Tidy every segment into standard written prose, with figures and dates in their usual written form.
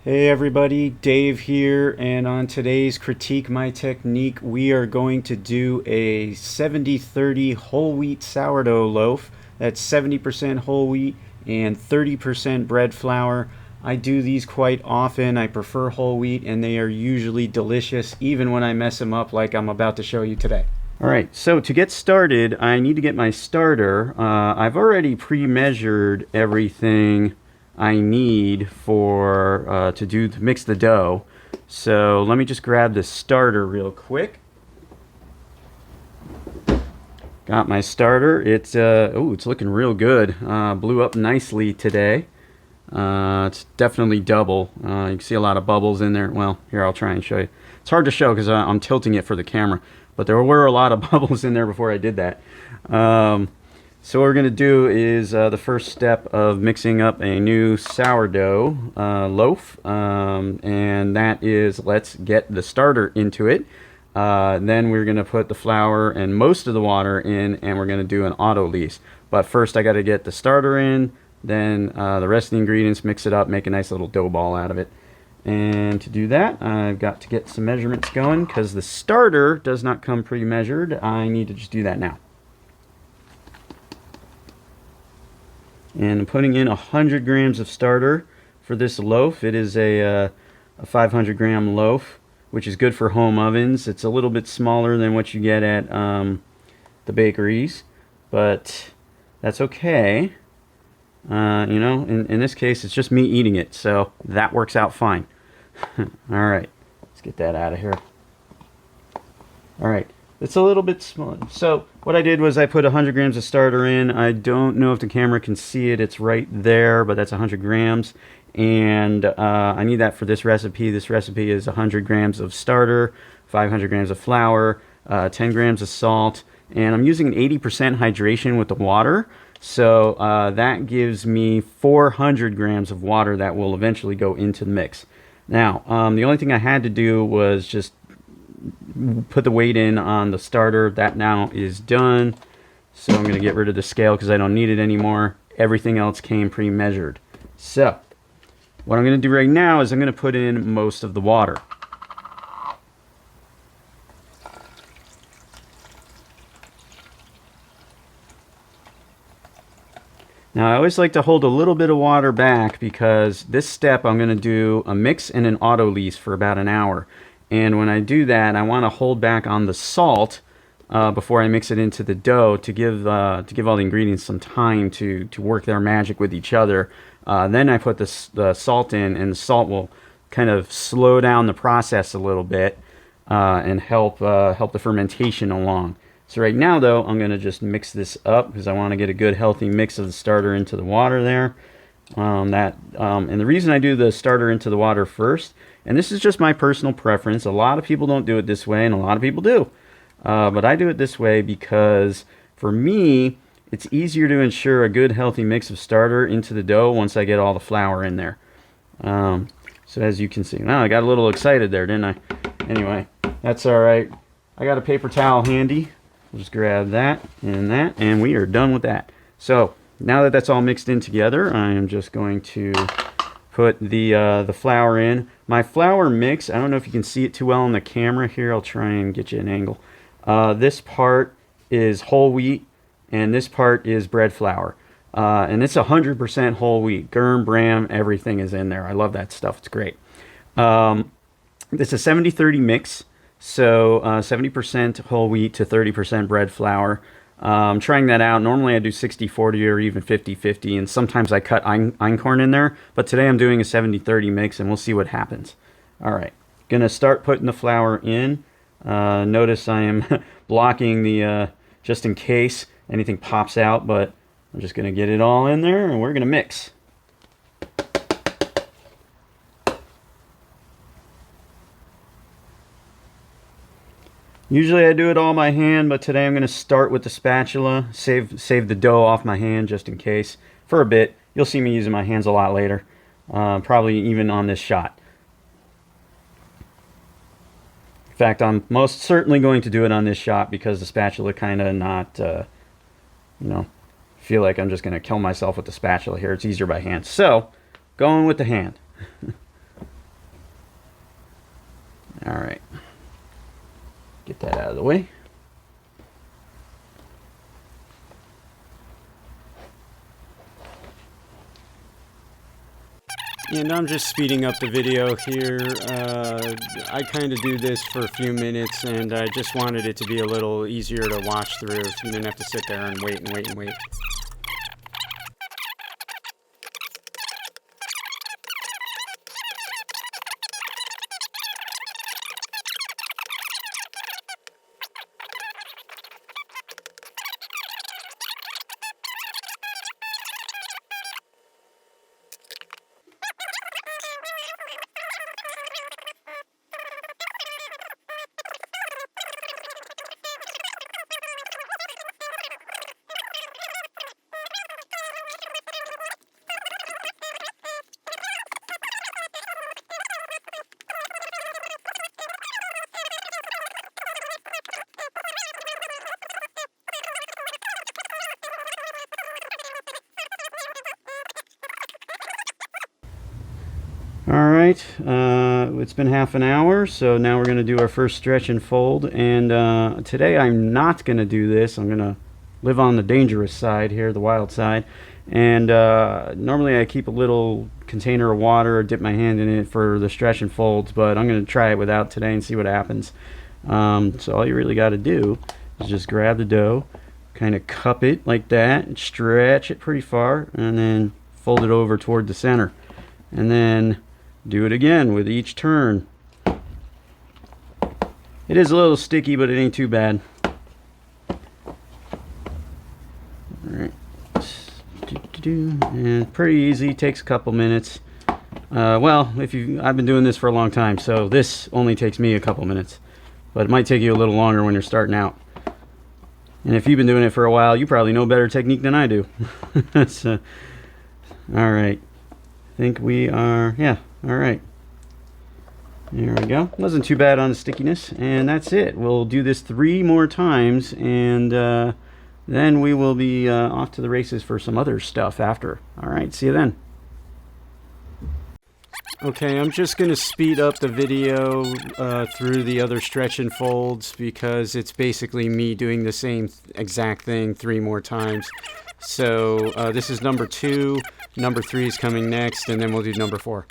Hey everybody, Dave here, and on today's Critique My Technique, we are going to do a 70-30 whole wheat sourdough loaf. That's 70% whole wheat and 30% bread flour. I do these quite often. I prefer whole wheat, and they are usually delicious, even when I mess them up like I'm about to show you today. Alright, so to get started, I need to get my starter. I've already pre-measured everything I need for to mix the dough. So let me just grab the starter real quick. Got my starter. It's it's looking real good. Blew up nicely today. It's definitely double. You can see a lot of bubbles in there. Well, here, I'll try and show you. It's hard to show because I'm tilting it for the camera, but there were a lot of bubbles in there before I did that. So what we're going to do is the first step of mixing up a new sourdough loaf, and that is, let's get the starter into it. Then we're going to put the flour and most of the water in, and we're going to do an auto lease. But first I got to get the starter in, then the rest of the ingredients, mix it up, make a nice little dough ball out of it. And to do that, I've got to get some measurements going because the starter does not come pre-measured. I need to just do that now. And I'm putting in 100 grams of starter for this loaf. It is a 500 gram loaf, which is good for home ovens. It's a little bit smaller than what you get at the bakeries, but that's okay. You know, in this case, it's just me eating it, so that works out fine. Alright, let's get that out of here. Alright. It's a little bit small. So what I did was I put 100 grams of starter in. I don't know if the camera can see it. It's right there, but that's 100 grams. And I need that for this recipe. This recipe is 100 grams of starter, 500 grams of flour, 10 grams of salt. And I'm using an 80% hydration with the water. So that gives me 400 grams of water that will eventually go into the mix. Now, the only thing I had to do was just put the weight in on the starter. That now is done. So I'm going to get rid of the scale because I don't need it anymore. Everything else came pre-measured. So what I'm going to do right now is I'm going to put in most of the water. Now I always like to hold a little bit of water back because this step I'm going to do a mix and an auto lease for about an hour. And when I do that, I want to hold back on the salt before I mix it into the dough to give all the ingredients some time to work their magic with each other. Then I put the salt in, and the salt will kind of slow down the process a little bit and help the fermentation along. So right now, though, I'm going to just mix this up because I want to get a good healthy mix of the starter into the water there. And the reason I do the starter into the water first, and this is just my personal preference, a lot of people don't do it this way and a lot of people do, but I do it this way because for me it's easier to ensure a good healthy mix of starter into the dough once I get all the flour in there. So as you can see, now I got a little excited there, didn't I? Anyway, that's alright. I got a paper towel handy. We'll just grab that, and we are done with that. So now that that's all mixed in together, I am just going to put the flour in. My flour mix, I don't know if you can see it too well on the camera here. I'll try and get you an angle. This part is whole wheat, and this part is bread flour. And it's 100% whole wheat. Germ, bran, everything is in there. I love that stuff. It's great. It's a 70-30 mix, so 70% whole wheat to 30% bread flour. I'm trying that out. Normally I do 60-40 or even 50-50, and sometimes I cut einkorn in there, but today I'm doing a 70-30 mix, and we'll see what happens. Alright, gonna start putting the flour in. Notice I am blocking the, just in case anything pops out, but I'm just gonna get it all in there, and we're gonna mix. Usually I do it all by hand, but today I'm going to start with the spatula, save the dough off my hand just in case, for a bit. You'll see me using my hands a lot later, probably even on this shot. In fact, I'm most certainly going to do it on this shot because the spatula kind of not, you know, feel like I'm just going to kill myself with the spatula here. It's easier by hand. So, going with the hand. All right. Get that out of the way. And I'm just speeding up the video here. I kind of do this for a few minutes, and I just wanted it to be a little easier to watch through, so you didn't have to sit there and wait and wait and wait. Alright, it's been half an hour, so now we're going to do our first stretch and fold. And today I'm not going to do this. I'm going to live on the dangerous side here, the wild side. And normally I keep a little container of water or dip my hand in it for the stretch and folds, but I'm going to try it without today and see what happens. So all you really got to do is just grab the dough, kind of cup it like that, and stretch it pretty far, and then fold it over toward the center. And then do it again with each turn. It is a little sticky, but it ain't too bad. Alright. And pretty easy, takes a couple minutes. Well, I've been doing this for a long time, so this only takes me a couple minutes. But it might take you a little longer when you're starting out. And if you've been doing it for a while, you probably know better technique than I do. So, alright. I think we are, yeah, alright. There we go. Wasn't too bad on the stickiness. And that's it. We'll do this 3 more times, and then we will be off to the races for some other stuff after. Alright, see you then. Okay, I'm just going to speed up the video through the other stretch and folds because it's basically me doing the same exact thing 3 more times. So this is number 2, number 3 is coming next, and then we'll do number 4.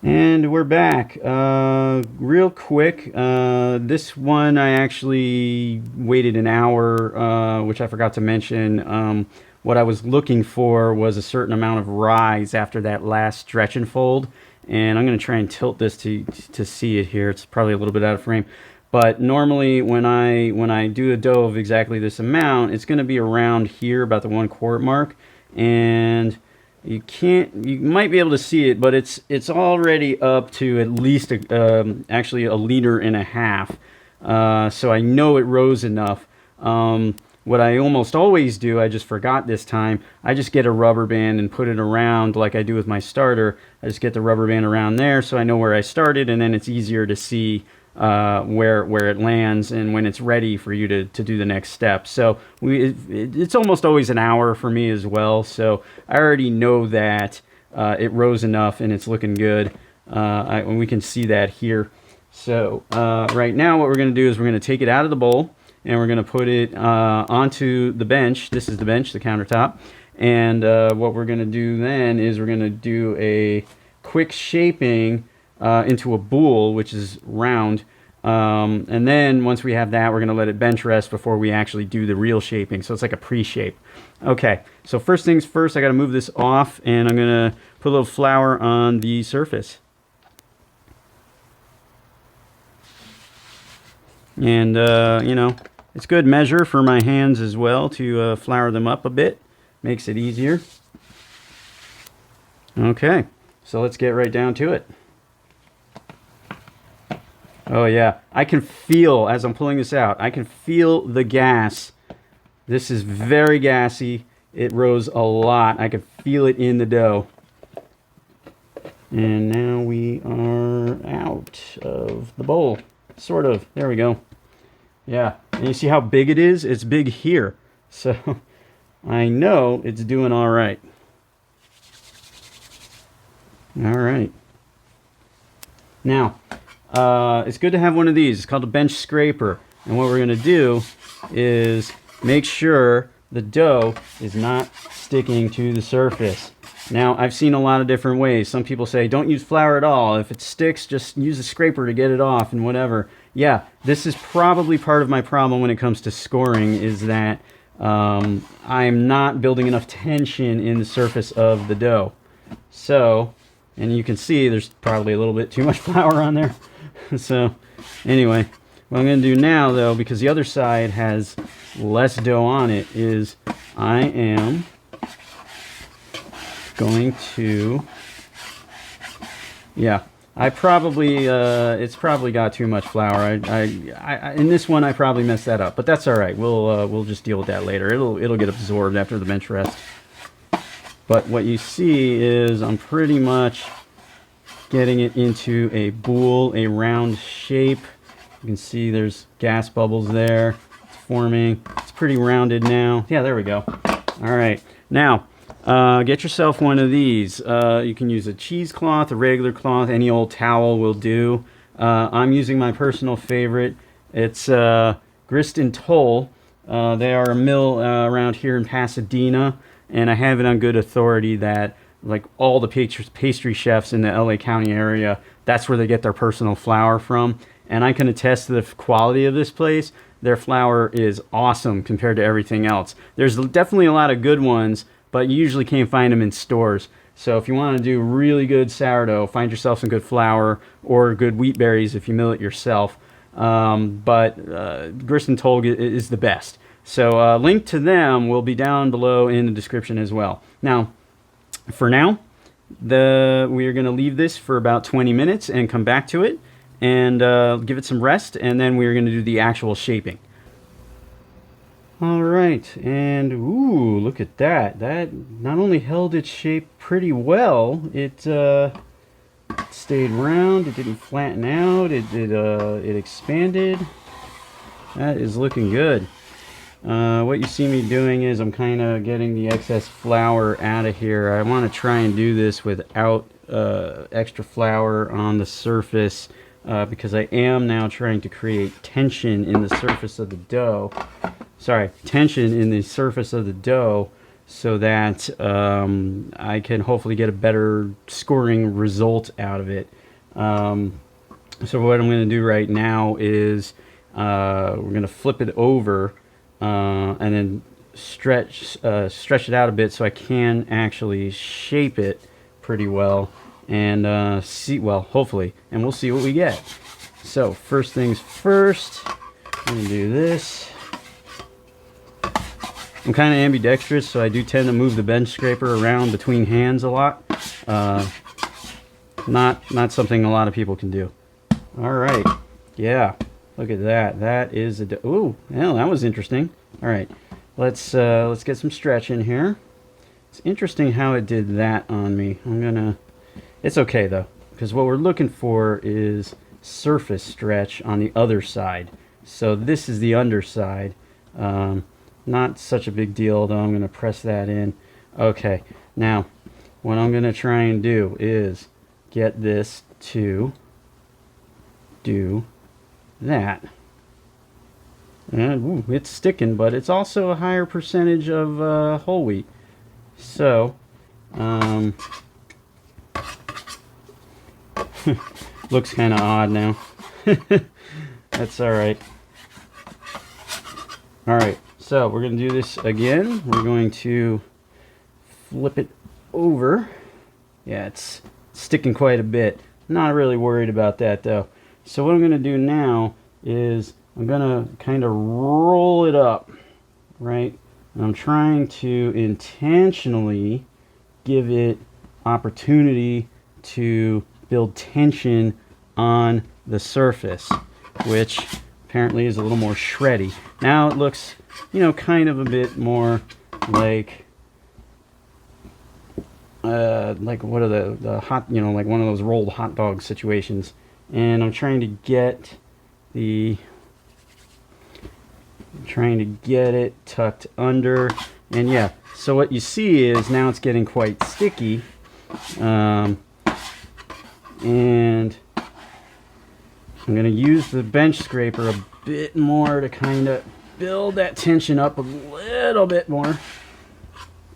And we're back. Real quick, this one I actually waited an hour, which I forgot to mention. What I was looking for was a certain amount of rise after that last stretch and fold. And I'm going to try and tilt this to see it here. It's probably a little bit out of frame. But normally when I do a dough of exactly this amount, it's going to be around here, about the 1 quart mark. And you might be able to see it, but it's already up to at least actually 1.5 liters. So I know it rose enough. What I almost always do, I just forgot this time, I just get a rubber band and put it around like I do with my starter. I just get the rubber band around there so I know where I started, and then it's easier to see where it lands and when it's ready for you to do the next step. So it's almost always an hour for me as well, so I already know that it rose enough and it's looking good. We can see that here. So right now what we're going to do is we're going to take it out of the bowl and we're going to put it onto the bench. This is the bench, the countertop. And what we're going to do then is we're going to do a quick shaping into a boule, which is round. And then once we have that, we're going to let it bench rest before we actually do the real shaping. So it's like a pre-shape. Okay, so first things first, I got to move this off, and I'm going to put a little flour on the surface. And, you know, it's good measure for my hands as well to flour them up a bit. Makes it easier. Okay, so let's get right down to it. Oh yeah, I can feel, as I'm pulling this out, I can feel the gas. This is very gassy. It rose a lot. I can feel it in the dough. And now we are out of the bowl. Sort of. There we go. Yeah. And you see how big it is? It's big here. So I know it's doing all right. All right. Now, it's good to have one of these. It's called a bench scraper. And what we're going to do is make sure the dough is not sticking to the surface. Now, I've seen a lot of different ways. Some people say, don't use flour at all. If it sticks, just use a scraper to get it off and whatever. Yeah, this is probably part of my problem when it comes to scoring, is that I'm not building enough tension in the surface of the dough. So, and you can see there's probably a little bit too much flour on there. So, anyway, what I'm going to do now, though, because the other side has less dough on it, is I am going to, yeah, I probably, it's probably got too much flour. In this one, I probably messed that up, but that's all right. We'll just deal with that later. It'll get absorbed after the bench rest. But what you see is I'm pretty much getting it into a boule, a round shape. You can see there's gas bubbles there. It's forming. It's pretty rounded now. Yeah, there we go. All right. Now, get yourself one of these. You can use a cheesecloth, a regular cloth, any old towel will do. I'm using my personal favorite. It's Grist and Toll. They are a mill around here in Pasadena, and I have it on good authority that like all the pastry chefs in the LA County area, that's where they get their personal flour from. And I can attest to the quality of this place. Their flour is awesome compared to everything else. There's definitely a lot of good ones, but you usually can't find them in stores. So if you want to do really good sourdough, find yourself some good flour or good wheat berries if you mill it yourself. But Grist and Toll is the best. So link to them will be down below in the description as well. Now, for now, we are going to leave this for about 20 minutes and come back to it and give it some rest, and then we're going to do the actual shaping. All right, and ooh, look at that. That not only held its shape pretty well, it stayed round, it didn't flatten out, it expanded. That is looking good. What you see me doing is I'm kind of getting the excess flour out of here. I want to try and do this without extra flour on the surface because I am now trying to create tension in the surface of the dough. Sorry, tension in the surface of the dough so that I can hopefully get a better scoring result out of it. So what I'm going to do right now is we're going to flip it over and then stretch it out a bit so I can actually shape it pretty well and see, well, hopefully, and we'll see what we get. So first things first, I'm going to do this. I'm kind of ambidextrous, so I do tend to move the bench scraper around between hands a lot. Not something a lot of people can do. All right, yeah, look at that. That is a ooh, well, that was interesting. All right, let's get some stretch in here. It's interesting how it did that on me. It's okay though, because what we're looking for is surface stretch on the other side. So this is the underside. Not such a big deal, though. I'm going to press that in. Okay, now what I'm going to try and do is get this to do that. And ooh, it's sticking, but it's also a higher percentage of whole wheat. So, looks kind of odd now. That's all right. All right. So we're going to do this again. We're going to flip it over. Yeah, it's sticking quite a bit. Not really worried about that though. So what I'm going to do now is I'm going to kind of roll it up, right? And I'm trying to intentionally give it opportunity to build tension on the surface, which apparently is a little more shreddy. Now it looks, you know, kind of a bit more like what are the hot, you know, like one of those rolled hot dog situations. And I'm trying to get it tucked under, and yeah, so what you see is now it's getting quite sticky, and I'm going to use the bench scraper a bit more to kind of build that tension up a little bit more,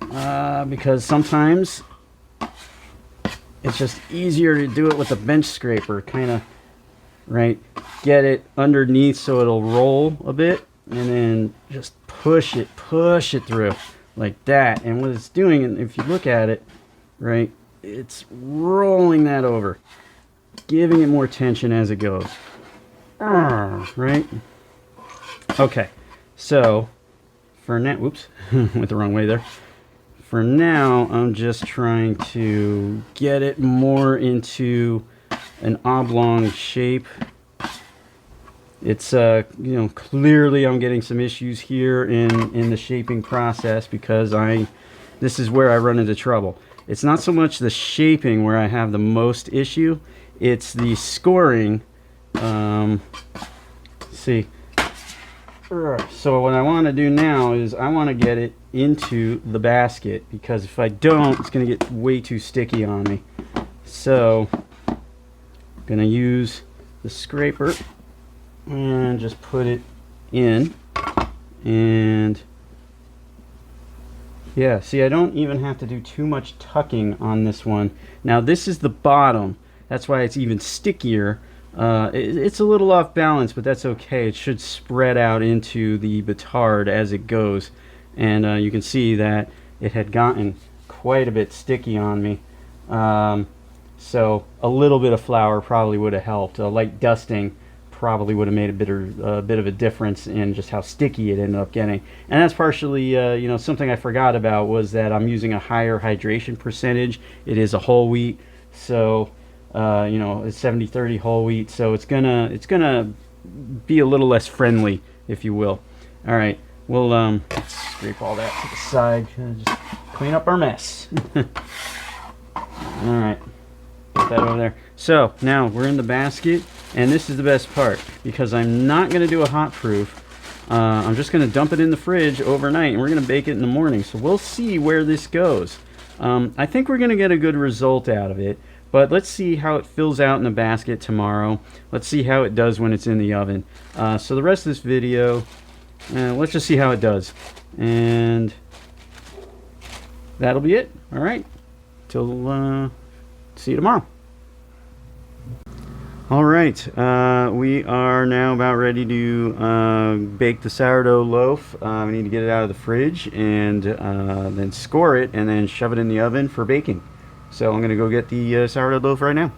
because sometimes it's just easier to do it with the bench scraper, kind of, right, get it underneath so it'll roll a bit, and then just push it through like that. And what it's doing, and if you look at it, right, it's rolling that over, giving it more tension as it goes. Right? Okay, so for now, whoops, went the wrong way there. For now, I'm just trying to get it more into an oblong shape. It's you know, clearly I'm getting some issues here in the shaping process, because this is where I run into trouble. It's not so much the shaping where I have the most issue, it's the scoring. See, so what I want to do now is I want to get it into the basket, because if I don't, it's going to get way too sticky on me. So I'm going to use the scraper and just put it in, and yeah, see, I don't even have to do too much tucking on this one. Now this is the bottom, that's why it's even stickier. It's a little off balance, but that's okay. It should spread out into the batard as it goes, and you can see that it had gotten quite a bit sticky on me. So a little bit of flour probably would have helped. A light dusting probably would have made a bit of a difference in just how sticky it ended up getting. And that's partially, you know, something I forgot about was that I'm using a higher hydration percentage. It is a whole wheat, so you know, it's 70-30 whole wheat, so it's gonna be a little less friendly, if you will. All right, we'll let's scrape all that to the side, just clean up our mess. All right, put that over there. So now we're in the basket, and this is the best part, because I'm not gonna do a hot proof. I'm just gonna dump it in the fridge overnight, and we're gonna bake it in the morning. So we'll see where this goes. I think we're gonna get a good result out of it. But let's see how it fills out in the basket tomorrow. Let's see how it does when it's in the oven. So the rest of this video, let's just see how it does. And that'll be it. All right. Till see you tomorrow. All right. We are now about ready to bake the sourdough loaf. We need to get it out of the fridge and then score it and then shove it in the oven for baking. So I'm going to go get the sourdough loaf right now.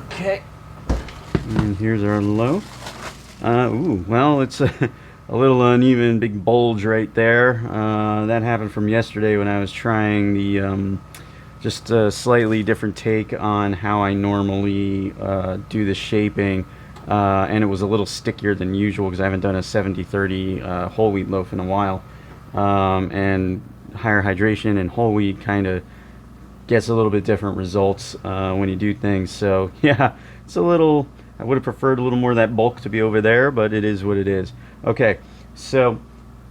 Okay. And here's our loaf. Ooh, well, it's a little uneven, big bulge right there. That happened from yesterday when I was trying the just a slightly different take on how I normally do the shaping. And it was a little stickier than usual because I haven't done a 70-30 whole wheat loaf in a while. And higher hydration and whole wheat kind of gets a little bit different results when you do things. So yeah, it's a little, I would have preferred a little more of that bulk to be over there, but it is what it is. Okay, so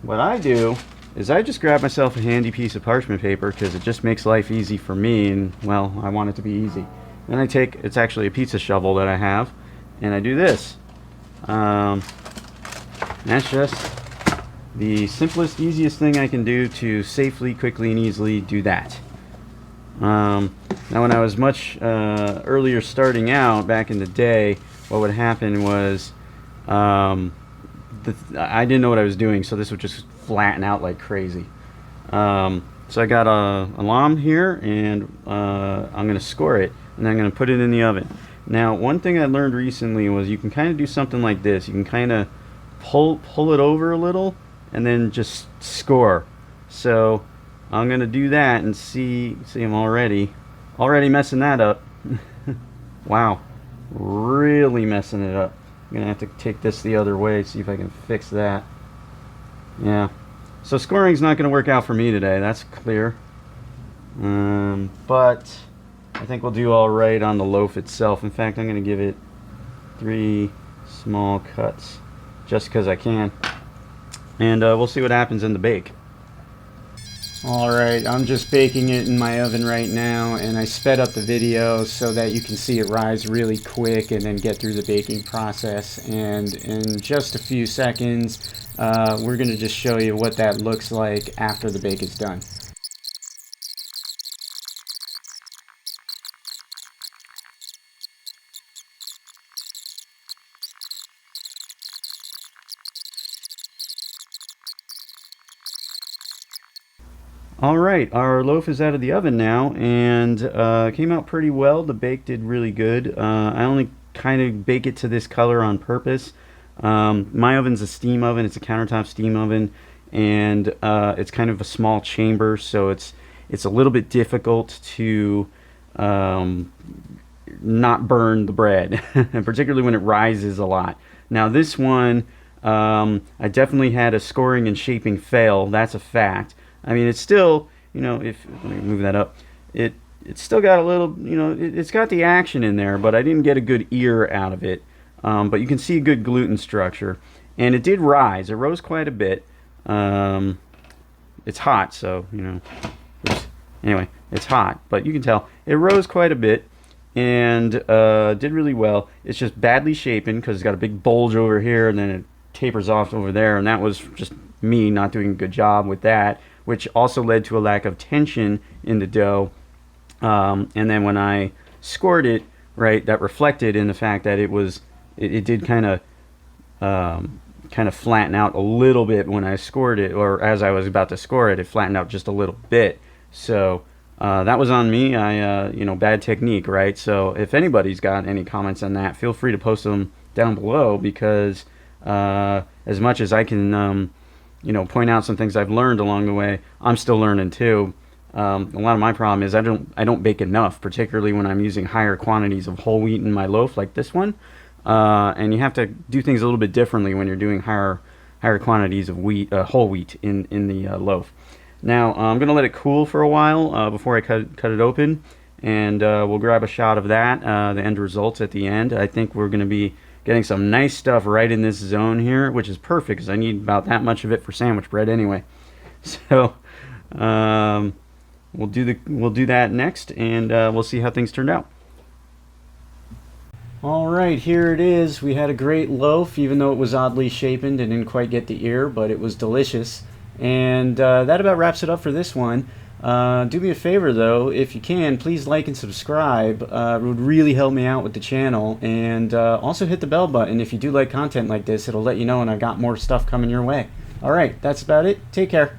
what I do is I just grab myself a handy piece of parchment paper because it just makes life easy for me, and well, I want it to be easy. Then I take, it's actually a pizza shovel that I have, and I do this. That's just the simplest, easiest thing I can do to safely, quickly, and easily do that. Now when I was much earlier starting out back in the day, what would happen was I didn't know what I was doing, so this would just flatten out like crazy. So I got a lamb here, and I'm going to score it, and then I'm going to put it in the oven. Now one thing I learned recently was you can kind of do something like this. You can kind of pull it over a little and then just score. So I'm gonna do that and see I'm already messing that up. Wow, really messing it up. I'm gonna have to take this the other way, see if I can fix that. Yeah, so scoring's not gonna work out for me today, that's clear. But I think we'll do all right on the loaf itself. In fact, I'm gonna give it 3 small cuts just because I can, and we'll see what happens in the bake. Alright, I'm just baking it in my oven right now, and I sped up the video so that you can see it rise really quick and then get through the baking process. And in just a few seconds, we're going to just show you what that looks like after the bake is done. Alright, our loaf is out of the oven now, and came out pretty well. The bake did really good. I only kind of bake it to this color on purpose. My oven's a steam oven. It's a countertop steam oven, and it's kind of a small chamber, so it's a little bit difficult to not burn the bread, and particularly when it rises a lot. Now this one, I definitely had a scoring and shaping fail. That's a fact. I mean, it's still, you know, if let me move that up, it's still got a little, you know, it's got the action in there, but I didn't get a good ear out of it. But you can see a good gluten structure, and it did rise. It rose quite a bit. It's hot, so, you know, anyway, it's hot, but you can tell it rose quite a bit, and did really well. It's just badly shapen because it's got a big bulge over here, and then it tapers off over there, and that was just me not doing a good job with that, which also led to a lack of tension in the dough. And then when I scored it, right, that reflected in the fact that it did kind of flatten out a little bit when I scored it, or as I was about to score it, it flattened out just a little bit. So that was on me. You know, bad technique, right? So if anybody's got any comments on that, feel free to post them down below, because as much as I can you know, point out some things I've learned along the way, I'm still learning too. A lot of my problem is I don't bake enough, particularly when I'm using higher quantities of whole wheat in my loaf like this one. And you have to do things a little bit differently when you're doing higher quantities of wheat, whole wheat in the loaf. Now I'm gonna let it cool for a while before I cut it open, and we'll grab a shot of that, the end results at the end. I think we're gonna be getting some nice stuff right in this zone here, which is perfect because I need about that much of it for sandwich bread anyway. So we'll do that next, and we'll see how things turned out. All right, here it is. We had a great loaf, even though it was oddly shapen and didn't quite get the ear, but it was delicious. And that about wraps it up for this one. Do me a favor though, if you can, please like and subscribe. It would really help me out with the channel, and also hit the bell button. If you do like content like this, it'll let you know when I got more stuff coming your way. Alright, that's about it. Take care.